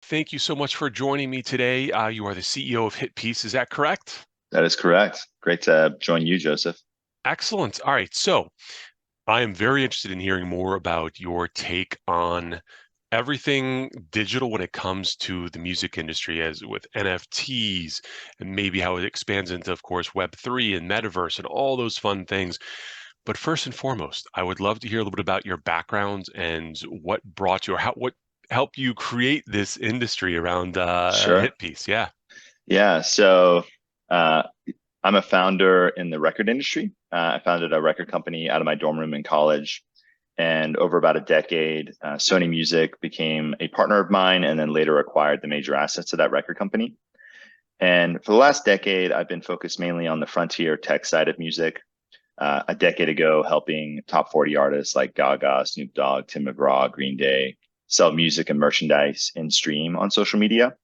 thank you so much for joining me today. You are the CEO of HitPiece, is that correct? That is correct. Great to join you, Joseph. Excellent. All right, so I am very interested in hearing more about your take on everything digital when it comes to the music industry, as with NFTs and maybe how it expands into, of course, Web3 and metaverse and all those fun things. But first and foremost, I would love to hear a little bit about your background and what brought you, or what helped you create this industry around Sure. HitPiece. Yeah. Yeah. Uh, I'm a founder in the record industry. I founded a record company out of my dorm room in college. And over about a decade, Sony Music became a partner of mine and then later acquired the major assets of that record company. And for the last decade, I've been focused mainly on the frontier tech side of music. A decade ago, helping top 40 artists like Gaga, Snoop Dogg, Tim McGraw, Green Day sell music and merchandise in stream on social media.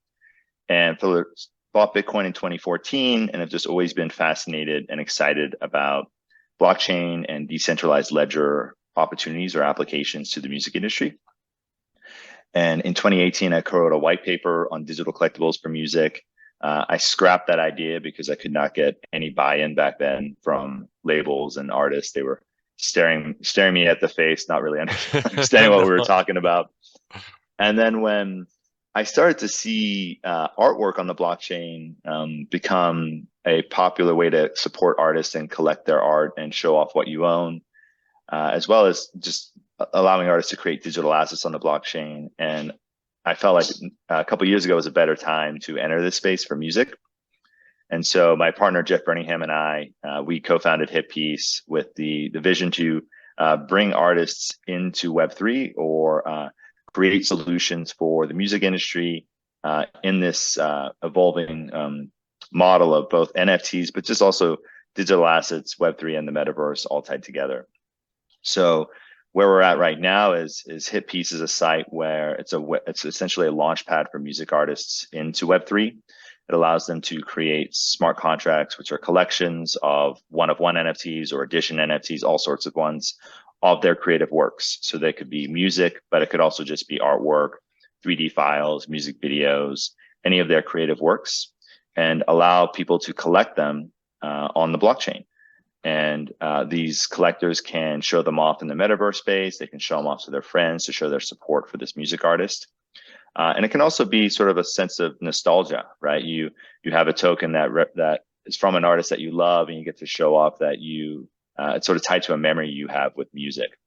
And bought Bitcoin in 2014 and have just always been fascinated and excited about blockchain and decentralized ledger opportunities or applications to the music industry. And in 2018, I co-wrote a white paper on digital collectibles for music. I scrapped that idea because I could not get any buy-in back then from labels and artists. They were staring me at the face, not really understanding what we were No. talking about. And then when I started to see artwork on the blockchain become a popular way to support artists and collect their art and show off what you own, as well as just allowing artists to create digital assets on the blockchain. And I felt like a couple of years ago was a better time to enter this space for music. And so my partner, Jeff Birmingham, and I, we co-founded HitPiece with the vision to bring artists into Web3 or create solutions for the music industry in this evolving model of both NFTs, but just also digital assets, Web3 and the metaverse all tied together. So where we're at right now is HitPiece is a site where it's essentially a launch pad for music artists into Web3. It allows them to create smart contracts, which are collections of one-of-one NFTs or edition NFTs, all sorts of ones, of their creative works. So they could be music, but it could also just be artwork, 3D files, music videos, any of their creative works, and allow people to collect them on the blockchain. And these collectors can show them off in the metaverse space. They can show them off to their friends to show their support for this music artist. And it can also be sort of a sense of nostalgia, right? You have a token that is from an artist that you love, and you get to show off that it's sort of tied to a memory you have with music.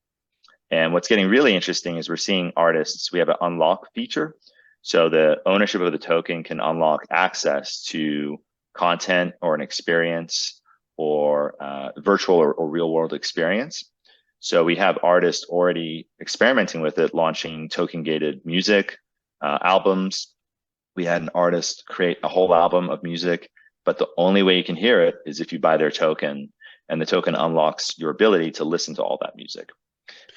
And what's getting really interesting is we're seeing artists. We have an unlock feature, so the ownership of the token can unlock access to content or an experience or virtual or real world experience. So we have artists already experimenting with it, launching token gated music albums. We had an artist create a whole album of music, but the only way you can hear it is if you buy their token, and the token unlocks your ability to listen to all that music.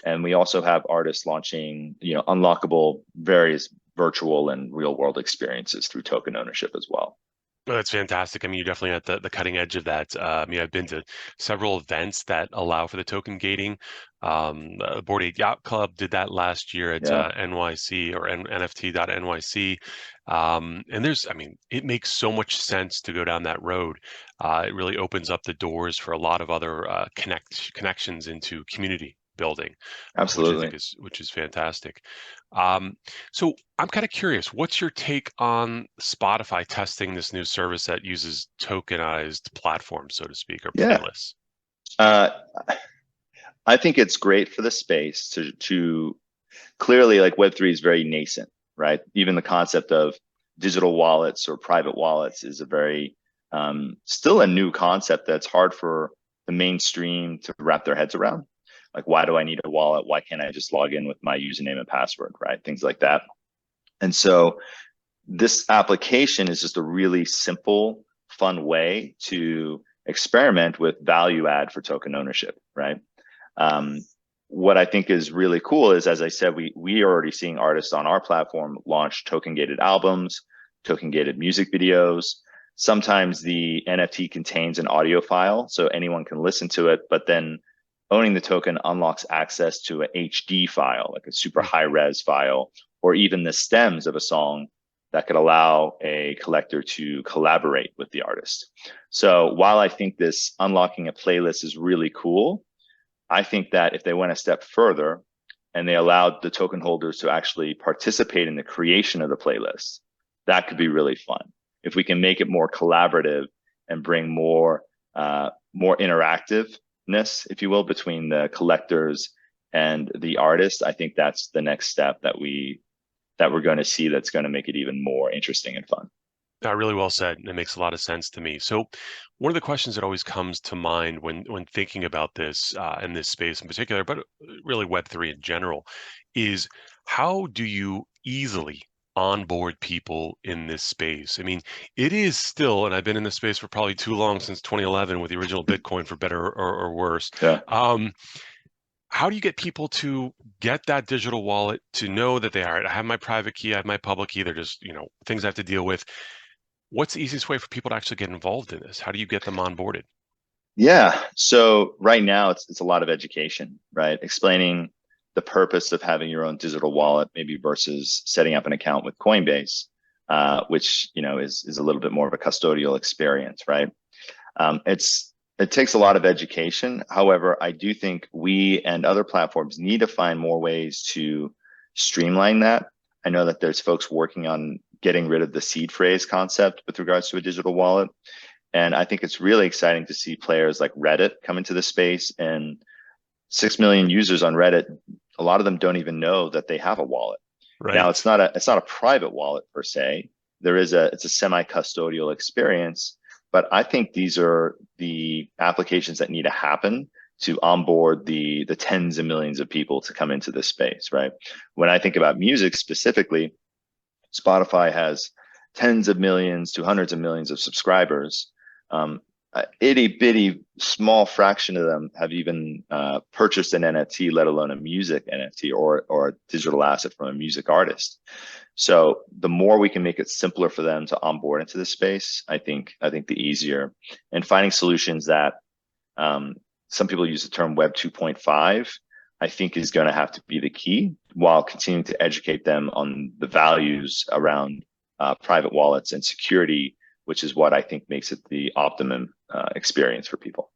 And we also have artists launching, unlockable various virtual and real world experiences through token ownership as well. Oh, that's fantastic. I mean, you're definitely at the cutting edge of that. I mean, I've been to several events that allow for the token gating. Board 8 Yacht Club did that last year at Yeah, NYC or NFT.NYC. And I mean, it makes so much sense to go down that road. It really opens up the doors for a lot of other connections into community building, which I think absolutely. is fantastic. Um, so I'm kind of curious, what's your take on Spotify testing this new service that uses tokenized platforms, so to speak, or Yeah. playlists? Uh, I think it's great for the space to clearly, like, Web3 is very nascent, right? Even the concept of digital wallets or private wallets is a very still a new concept that's hard for the mainstream to wrap their heads around. Like, why do I need a wallet? Why can't I just log in with my username and password, right? Things like that. And so this application is just a really simple, fun way to experiment with value add for token ownership, right? Um, what I think is really cool is, as I said, we are already seeing artists on our platform launch token gated albums, token gated music videos. Sometimes the NFT contains an audio file, so anyone can listen to it, but then owning the token unlocks access to a HD file, like a super high res file, or even the stems of a song that could allow a collector to collaborate with the artist. So while I think this unlocking a playlist is really cool, I think that if they went a step further and they allowed the token holders to actually participate in the creation of the playlist, that could be really fun. If we can make it more collaborative and bring more interactiveness, if you will, between the collectors and the artist, I think that's the next step that we're going to see that's going to make it even more interesting and fun. Really well said. It makes a lot of sense to me. So, one of the questions that always comes to mind when thinking about this in this space in particular, but really Web3 in general, is how do you easily onboard people in this space? I mean, it is still, and I've been in this space for probably too long, since 2011 with the original Bitcoin, for better or worse. Yeah. How do you get people to get that digital wallet, to know that they are, I have my private key, I have my public key, they're just, things I have to deal with. What's the easiest way for people to actually get involved in this? How do you get them onboarded? Yeah. So right now it's a lot of education, right? Explaining the purpose of having your own digital wallet, maybe versus setting up an account with Coinbase, which is a little bit more of a custodial experience, right? It takes a lot of education. However, I do think we and other platforms need to find more ways to streamline that. I know that there's folks working on getting rid of the seed phrase concept with regards to a digital wallet. And I think it's really exciting to see players like Reddit come into the space, and 6 million users on Reddit. A lot of them don't even know that they have a wallet. Now, Right. it's not a private wallet per se. It's a semi-custodial experience, but I think these are the applications that need to happen to onboard the tens of millions of people to come into this space, right? When I think about music specifically, Spotify has tens of millions to hundreds of millions of subscribers. A itty bitty small fraction of them have even purchased an NFT, let alone a music NFT or a digital asset from a music artist. So the more we can make it simpler for them to onboard into the space, I think the easier. And finding solutions that some people use the term Web 2.5, I think is going to have to be the key, while continuing to educate them on the values around private wallets and security, which is what I think makes it the optimum experience for people.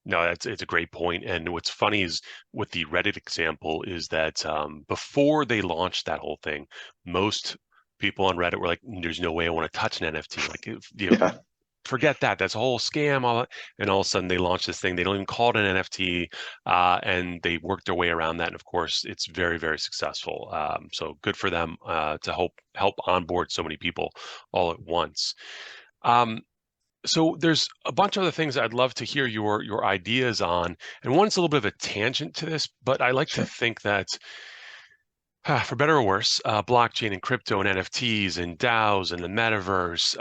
No, it's a great point. And what's funny is, with the Reddit example, is that before they launched that whole thing, most people on Reddit were like, "There's no way I want to touch an NFT. Like, Yeah. forget that. That's a whole scam." All that. And all of a sudden, they launched this thing. They don't even call it an NFT, and they worked their way around that. And of course, it's very, very successful. So good for them to help onboard so many people all at once. Um, so there's a bunch of other things I'd love to hear your ideas on, and one's a little bit of a tangent to this, but I like to Sure. think that, for better or worse, blockchain and crypto and NFTs and DAOs and the metaverse,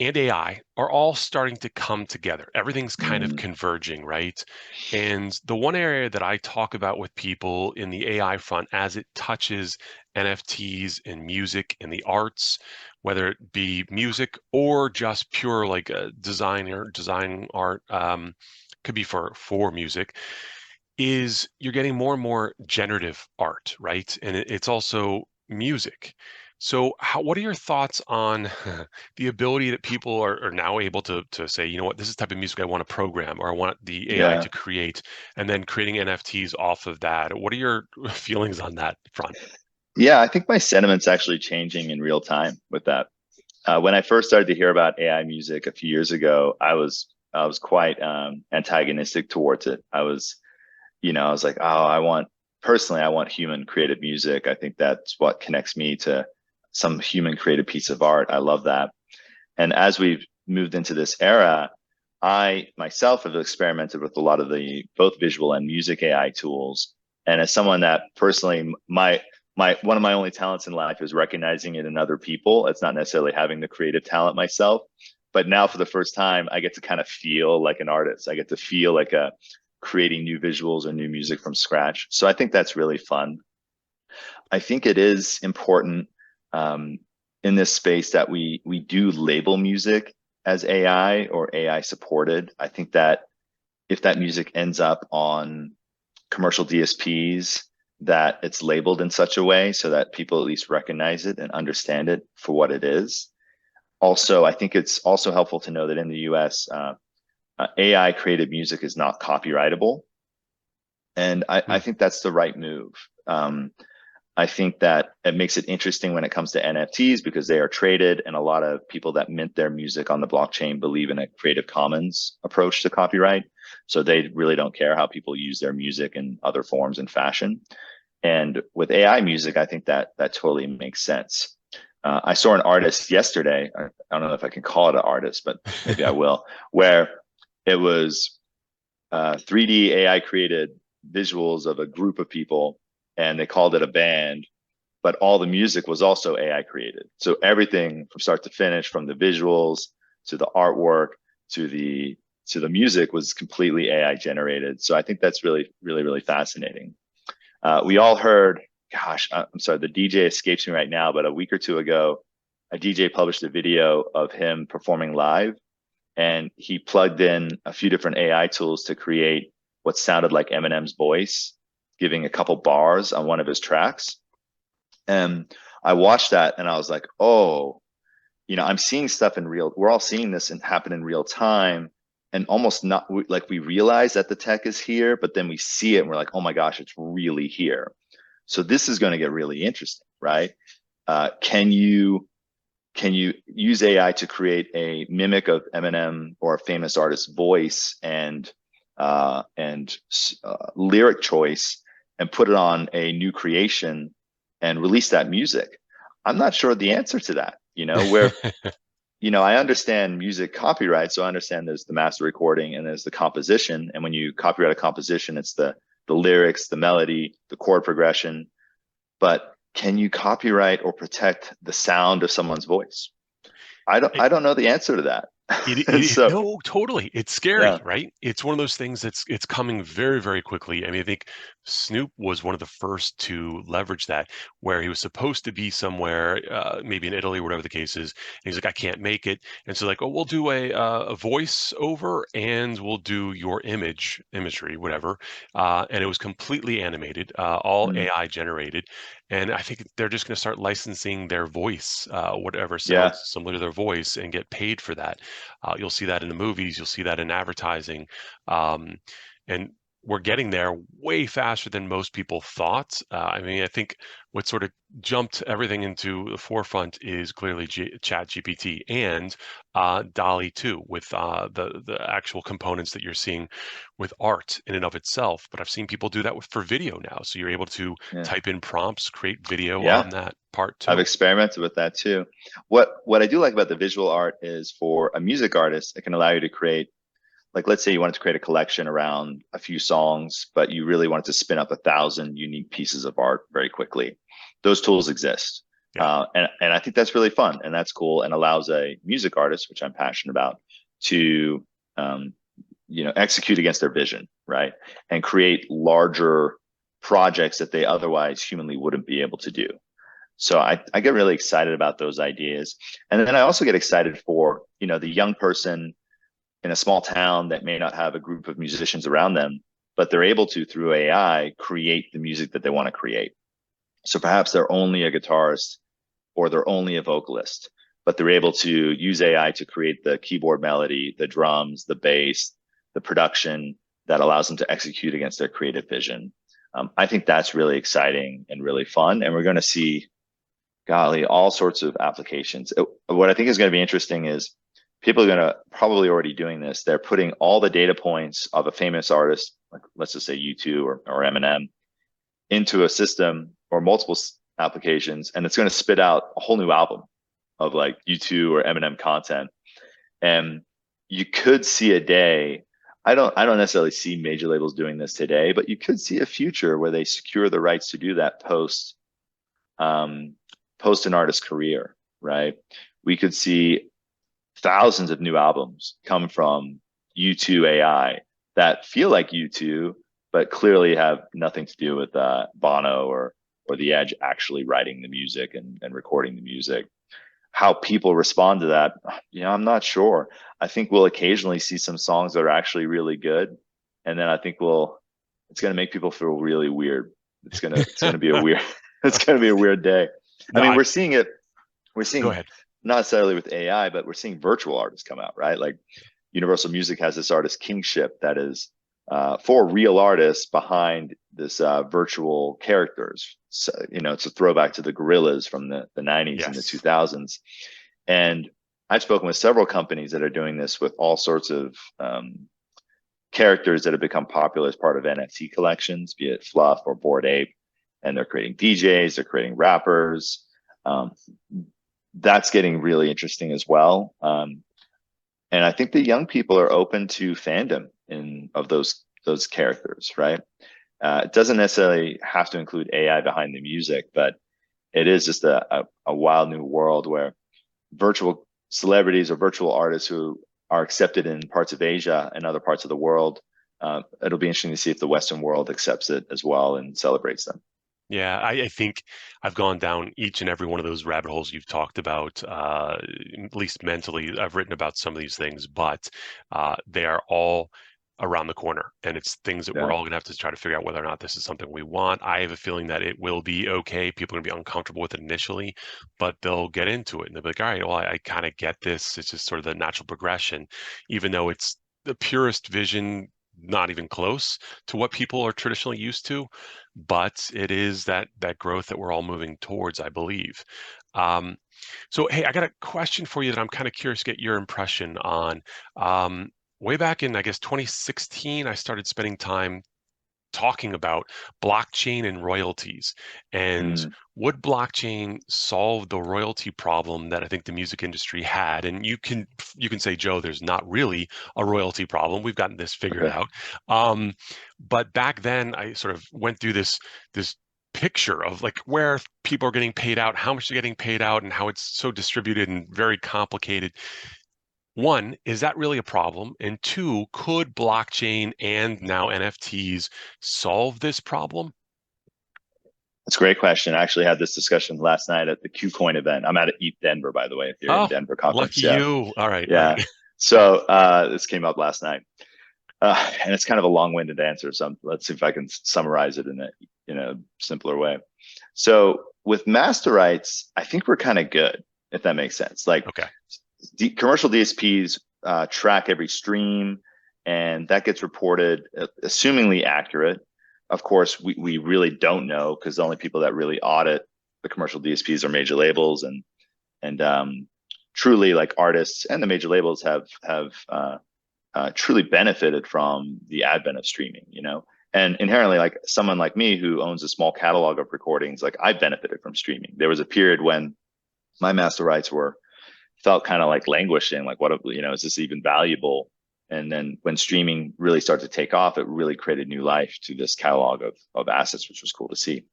and AI are all starting to come together. Everything's kind of Mm, converging, right? And the one area that I talk about with people in the AI front, as it touches NFTs and music and the arts, whether it be music or just pure like design art, could be for music, is you're getting more and more generative art, right? And it's also music. So what are your thoughts on the ability that people are now able to say, you know what, this is the type of music I want to program, or I want the AI yeah. to create, and then creating NFTs off of that? What are your feelings on that front? Yeah, I think my sentiment's actually changing in real time with that. When I first started to hear about AI music a few years ago, I was quite antagonistic towards it. I was like, oh, I want human created music. I think that's what connects me to some human created piece of art. I love that. And as we've moved into this era, I myself have experimented with a lot of the both visual and music AI tools. And as someone that personally, my one of my only talents in life is recognizing it in other people. It's not necessarily having the creative talent myself. But now for the first time, I get to kind of feel like an artist. I get to feel like a creating new visuals or new music from scratch. So I think that's really fun. I think it is important in this space that we do label music as AI or AI supported. I think that if that music ends up on commercial DSPs, that it's labeled in such a way so that people at least recognize it and understand it for what it is. Also, I think it's also helpful to know that in the US, AI created music is not copyrightable. And I think that's the right move. I think that it makes it interesting when it comes to NFTs because they are traded, and a lot of people that mint their music on the blockchain believe in a Creative Commons approach to copyright. So they really don't care how people use their music in other forms and fashion. And with AI music, I think that totally makes sense. I saw an artist yesterday. I don't know if I can call it an artist, but maybe I will, where it was 3D AI created visuals of a group of people, and they called it a band, but all the music was also AI created. So everything from start to finish, from the visuals to the artwork to the music, was completely AI generated. So I think that's really, really, really fascinating. We all heard, gosh, I'm sorry, the DJ escapes me right now, but a week or two ago, a DJ published a video of him performing live, and he plugged in a few different AI tools to create what sounded like Eminem's voice, giving a couple bars on one of his tracks. And I watched that and I was like, oh, I'm seeing stuff in real, we're all seeing this and happen in real time, and almost not like we realize that the tech is here, but then we see it and we're like, oh my gosh, it's really here. So this is going to get really interesting, right? Can you use AI to create a mimic of Eminem or a famous artist's voice and lyric choice and put it on a new creation and release that music? I'm not sure the answer to that, where, I understand music copyright. So I understand there's the master recording and there's the composition. And when you copyright a composition, it's the lyrics, the melody, the chord progression. But can you copyright or protect the sound of someone's voice? I don't know the answer to that. So, no, totally. It's scary, yeah. right? It's one of those things it's coming very, very quickly. I mean, I think Snoop was one of the first to leverage that, where he was supposed to be somewhere, maybe in Italy, whatever the case is. And he's like, I can't make it. And so like, oh, we'll do a voice over and we'll do your imagery, whatever. And it was completely animated, all Mm, AI generated. And I think they're just going to start licensing their voice, whatever yeah. sounds similar to their voice, and get paid for that. You'll see that in the movies. You'll see that in advertising. And we're getting there way faster than most people thought. I mean, I think what sort of jumped everything into the forefront is clearly Chat GPT and DALL-E 2 with the actual components that you're seeing with art in and of itself. But I've seen people do that for video now. So you're able to Yeah. type in prompts, create video Yeah. on that part I've too. experimented with that too. What I do like about the visual art is, for a music artist, it can allow you to create, like, let's say you wanted to create a collection around a few songs, but you really wanted to spin up 1,000 unique pieces of art very quickly. Those tools exist. Yeah. And I think that's really fun and that's cool, and allows a music artist, which I'm passionate about, to execute against their vision, right? And create larger projects that they otherwise humanly wouldn't be able to do. So I get really excited about those ideas. And then I also get excited for, the young person in a small town that may not have a group of musicians around them, but they're able to, through AI, create the music that they want to create. So perhaps they're only a guitarist or they're only a vocalist, but they're able to use AI to create the keyboard melody, the drums, the bass, the production that allows them to execute against their creative vision. I think that's really exciting and really fun. And we're going to see, golly, all sorts of applications. What I think is going to be interesting is people are going to probably already doing this. They're putting all the data points of a famous artist, like let's just say U2 or Eminem, into a system or multiple applications, and it's going to spit out a whole new album of like U2 or Eminem content. And you could see a day. I don't necessarily see major labels doing this today, but you could see a future where they secure the rights to do that post an artist's career, right? We could see thousands of new albums come from U2 AI that feel like U2, but clearly have nothing to do with Bono or the Edge actually writing the music and recording the music. How people respond to that, I'm not sure. I think we'll occasionally see some songs that are actually really good, and then I think it's going to make people feel really weird. it's gonna be a weird it's gonna be a weird day. I No, mean, we're go seeing ahead. not necessarily with AI, but we're seeing virtual artists come out, right? Like Universal Music has this artist kingship that is for real artists behind this virtual characters. So, it's a throwback to the gorillas from the 90s and the Yes. 2000s. And I've spoken with several companies that are doing this with all sorts of characters that have become popular as part of NFT collections, be it Fluff or Bored Ape. And they're creating DJs, they're creating rappers. Um, that's getting really interesting as well. And I think the young people are open to fandom of those characters, right? It doesn't necessarily have to include AI behind the music, but it is just a wild new world where virtual celebrities or virtual artists who are accepted in parts of Asia and other parts of the world. It'll be interesting to see if the Western world accepts it as well and celebrates them. Yeah, I think I've gone down each and every one of those rabbit holes you've talked about, at least mentally. I've written about some of these things, but they are all around the corner. And it's things that we're Yeah. all going to have to try to figure out whether or not this is something we want. I have a feeling that it will be okay. People are going to be uncomfortable with it initially, but they'll get into it and they'll be like, all right, well, I kind of get this. It's just sort of the natural progression, even though it's the purest vision, not even close to what people are traditionally used to, but it is that growth that we're all moving towards, I believe. Um, so, hey, I got a question for you that I'm kind of curious to get your impression on. Um, Way back in, I guess, 2016, I started spending time talking about blockchain and royalties. And Mm, would blockchain solve the royalty problem that I think the music industry had? And you can say, Joe, there's not really a royalty problem. We've gotten this figured okay. out. Um, but back then, I sort of went through this picture of like where people are getting paid out, how much they're getting paid out, and how it's so distributed and very complicated. One, is that really a problem? And two, could blockchain and now NFTs solve this problem? That's a great question. I actually had this discussion last night at the KuCoin event. I'm at ETH Denver, by the way, Oh, Ethereum Denver conference. lucky Yeah. you. All right, all right. Yeah. So this came up last night. And it's kind of a long-winded answer. So let's see if I can summarize it in a simpler way. So with master rights, I think we're kind of good, if that makes sense. Like Okay. commercial DSPs track every stream, and that gets reported, assumingly accurate. Of course, we really don't know because the only people that really audit the commercial DSPs are major labels, and truly, like, artists and the major labels have truly benefited from the advent of streaming, and inherently, like someone like me who owns a small catalog of recordings, like I benefited from streaming. There was a period when my master rights felt kind of like languishing, like what, is this even valuable? And then when streaming really started to take off, it really created new life to this catalog of assets, which was cool to see.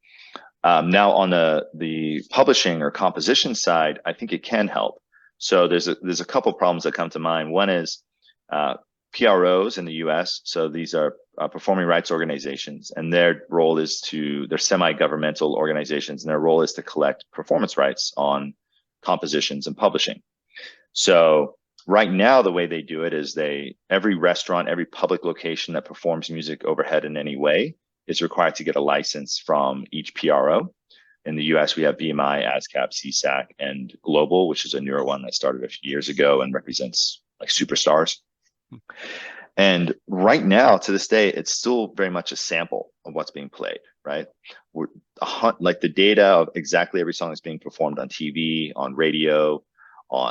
Now on the publishing or composition side, I think it can help. So there's a couple problems that come to mind. One is PROs in the US. So these are performing rights organizations, and their role is they're semi-governmental organizations, and their role is to collect performance rights on compositions and publishing. So right now, the way they do it is every restaurant, every public location that performs music overhead in any way is required to get a license from each PRO. In the US, we have BMI, ASCAP, CSAC, and Global, which is a newer one that started a few years ago and represents like superstars. And right now, to this day, it's still very much a sample of what's being played, right? Like the data of exactly every song that's being performed on TV, on radio,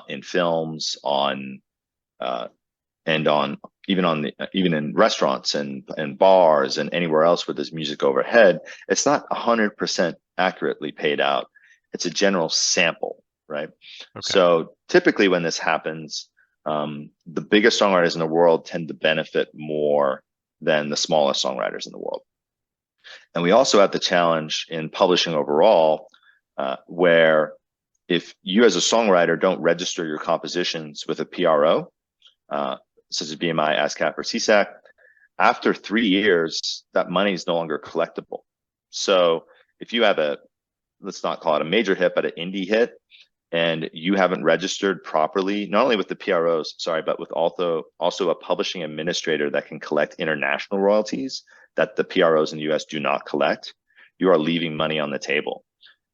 in films, and even in restaurants and bars and anywhere else where there's music overhead. It's not 100% accurately paid out. It's a general sample, right? Okay. So typically when this happens, the biggest songwriters in the world tend to benefit more than the smallest songwriters in the world. And we also have the challenge in publishing overall, where if you as a songwriter don't register your compositions with a PRO, such as BMI, ASCAP, or CSAC, after 3 years, that money is no longer collectible. So if you have let's not call it a major hit, but an indie hit, and you haven't registered properly, not only with the PROs, sorry, but with also a publishing administrator that can collect international royalties that the PROs in the US do not collect, you are leaving money on the table.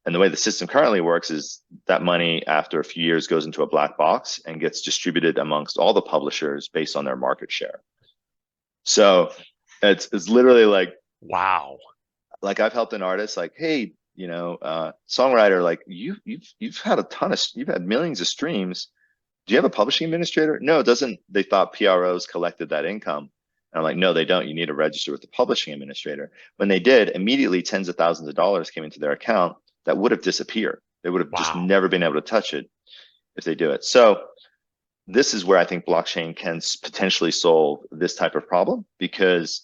And the way the system currently works is that money, after a few years, goes into a black box and gets distributed amongst all the publishers based on their market share. So it's literally like, Wow. like I've helped an artist, like, hey, songwriter, like you've had you've had millions of streams. Do you have a publishing administrator? No, it doesn't. They thought PROs collected that income. And I'm like, no, they don't. You need to register with the publishing administrator. When they did, immediately tens of thousands of dollars came into their account that would have disappeared. They would have just Wow. never been able to touch it if they do it. So this is where I think blockchain can potentially solve this type of problem, because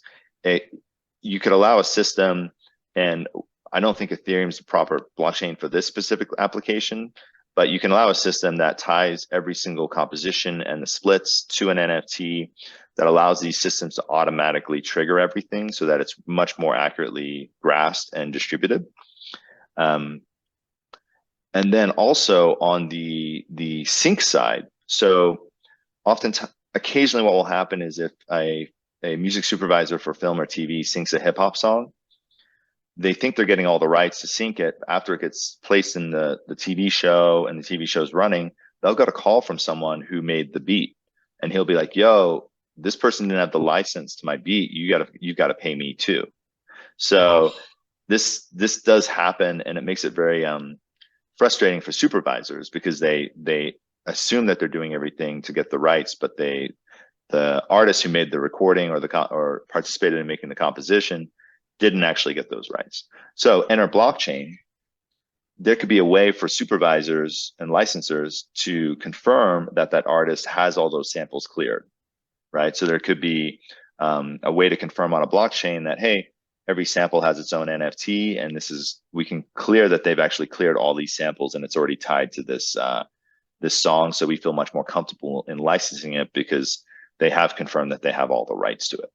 you could allow a system, and I don't think Ethereum is the proper blockchain for this specific application, but you can allow a system that ties every single composition and the splits to an NFT that allows these systems to automatically trigger everything so that it's much more accurately grasped and distributed. And then also on the sync side, so occasionally what will happen is if a music supervisor for film or TV syncs a hip hop song, they think they're getting all the rights to sync it. After it gets placed in the TV show and the TV show's running, they'll get a call from someone who made the beat, and he'll be like, yo, this person didn't have the license to my beat. You gotta pay me too. So this does happen, and it makes it very frustrating for supervisors, because they assume that they're doing everything to get the rights, but the artist who made the recording or participated in making the composition didn't actually get those rights. So enter blockchain. There could be a way for supervisors and licensors to confirm that that artist has all those samples cleared, right? So there could be a way to confirm on a blockchain that, hey, every sample has its own NFT, and we can clear that they've actually cleared all these samples, and it's already tied to this song. So we feel much more comfortable in licensing it because they have confirmed that they have all the rights to it.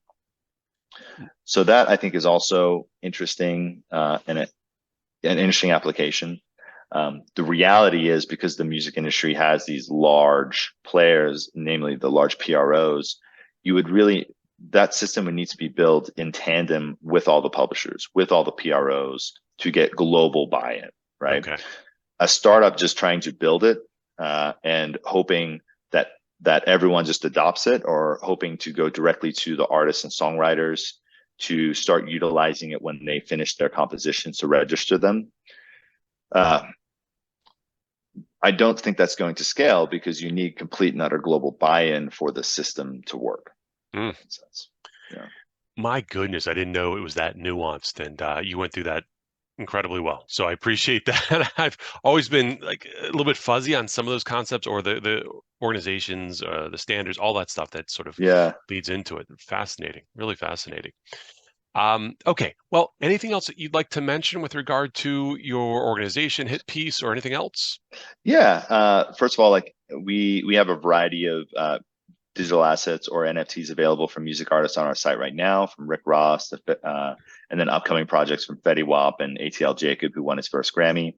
So that, I think, is also interesting, and an interesting application. The reality is, because the music industry has these large players, namely the large PROs, that system would need to be built in tandem with all the publishers, with all the PROs, to get global buy-in, right? Okay. A startup just trying to build it and hoping that everyone just adopts it, or hoping to go directly to the artists and songwriters to start utilizing it when they finish their compositions to register them. I don't think that's going to scale, because you need complete and utter global buy-in for the system to work. Mm. Yeah. My goodness, I didn't know it was that nuanced, and you went through that incredibly well. So I appreciate that. I've always been like a little bit fuzzy on some of those concepts, or the organizations, the standards, all that stuff that sort of leads into it. Fascinating, really fascinating. Okay, well, anything else that you'd like to mention with regard to your organization, HitPiece, or anything else? Yeah. First of all, like we have a variety of digital assets or NFTs available from music artists on our site right now, from Rick Ross and then upcoming projects from Fetty Wap and ATL Jacob, who won his first Grammy.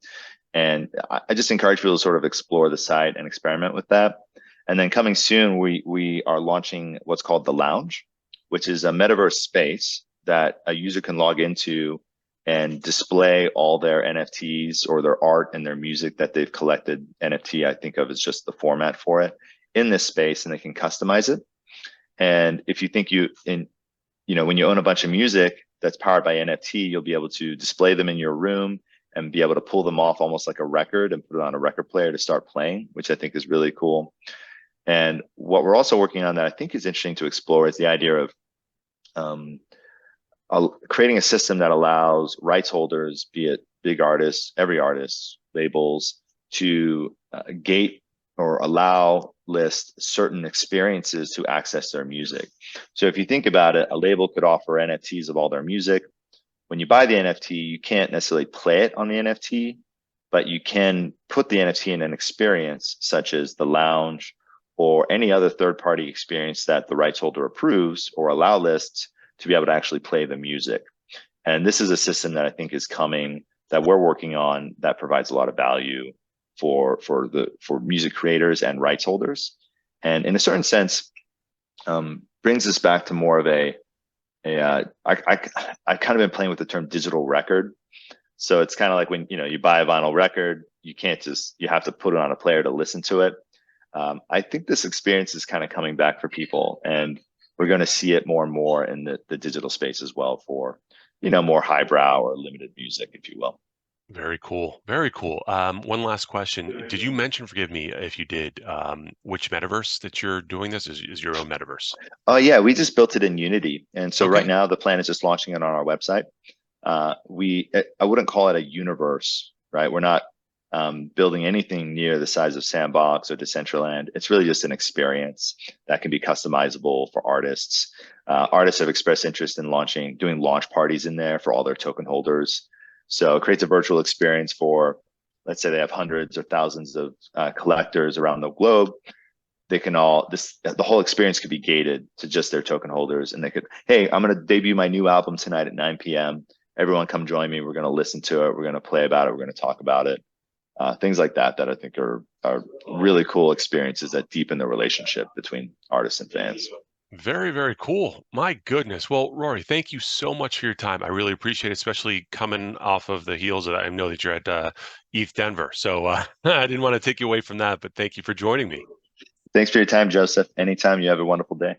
And I just encourage people to sort of explore the site and experiment with that. And then coming soon, we are launching what's called the Lounge, which is a metaverse space that a user can log into and display all their NFTs or their art and their music that they've collected. NFT, I think of as just the format for it, in this space, and they can customize it. And if you think when you own a bunch of music that's powered by NFT, you'll be able to display them in your room and be able to pull them off almost like a record and put it on a record player to start playing, which I think is really cool. And what we're also working on that I think is interesting to explore is the idea of creating a system that allows rights holders, be it big artists, every artist, labels, to gate or allow list certain experiences to access their music. So if you think about it, a label could offer NFTs of all their music. When you buy the NFT, you can't necessarily play it on the NFT, but you can put the NFT in an experience such as the Lounge or any other third-party experience that the rights holder approves, or allow lists to be able to actually play the music. And this is a system that I think is coming, that we're working on, that provides a lot of value for music creators and rights holders, and in a certain sense brings us back to more of a I've kind of been playing with the term digital record. So it's kind of like when you buy a vinyl record, you can't just you have to put it on a player to listen to it. I think this experience is kind of coming back for people, and we're going to see it more and more in the digital space as well for more highbrow or limited music, if you will. Very cool. Very cool. One last question. Did you mention, forgive me if you did, which metaverse that you're doing this is your own metaverse? Oh yeah, we just built it in Unity, and so right Okay. now the plan is just launching it on our website. I wouldn't call it a universe, right? We're not building anything near the size of Sandbox or Decentraland. It's really just an experience that can be customizable for artists. Artists have expressed interest in doing launch parties in there for all their token holders. So it creates a virtual experience for, let's say they have hundreds or thousands of collectors around the globe. They can the whole experience could be gated to just their token holders, and they could, hey, I'm going to debut my new album tonight at 9 p.m. Everyone come join me. We're going to listen to it. We're going to play about it. We're going to talk about it. Things like that I think are really cool experiences that deepen the relationship between artists and fans. Very, very cool. My goodness. Well, Rory, thank you so much for your time. I really appreciate it, especially coming off of the heels of that. I know that you're at ETH Denver, so I didn't want to take you away from that, but thank you for joining me. Thanks for your time, Joseph. Anytime. You have a wonderful day.